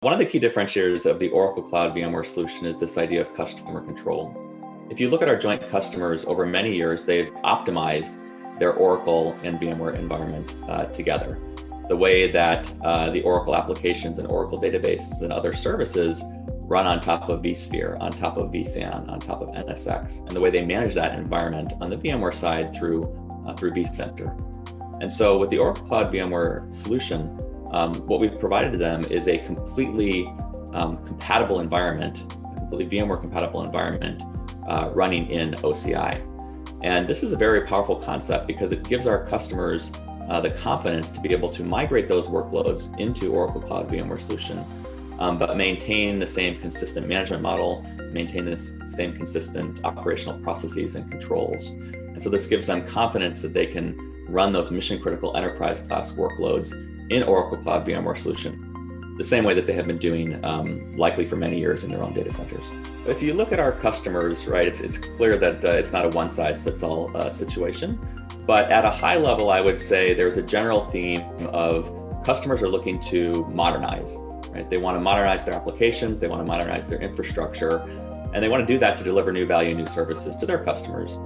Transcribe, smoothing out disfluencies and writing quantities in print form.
One of the key differentiators of the Oracle Cloud VMware solution is this idea of customer control. If you look at our joint customers over many years, they've optimized their Oracle and VMware environment together. The way that the Oracle applications and Oracle databases and other services run on top of vSphere, on top of vSAN, on top of NSX, and the way they manage that environment on the VMware side through vCenter. And so with the Oracle Cloud VMware solution, what we've provided to them is a completely compatible environment, a completely VMware-compatible environment running in OCI. And this is a very powerful concept because it gives our customers the confidence to be able to migrate those workloads into Oracle Cloud VMware Solution, but maintain the same consistent management model, maintain the same consistent operational processes and controls. And so this gives them confidence that they can run those mission-critical enterprise-class workloads in Oracle Cloud VMware Solution, the same way that they have been doing likely for many years in their own data centers. If you look at our customers, right, it's clear that it's not a one-size-fits-all situation, but at a high level, I would say there's a general theme of customers are looking to modernize, right? They want to modernize their applications, they want to modernize their infrastructure, and they want to do that to deliver new value, new services to their customers.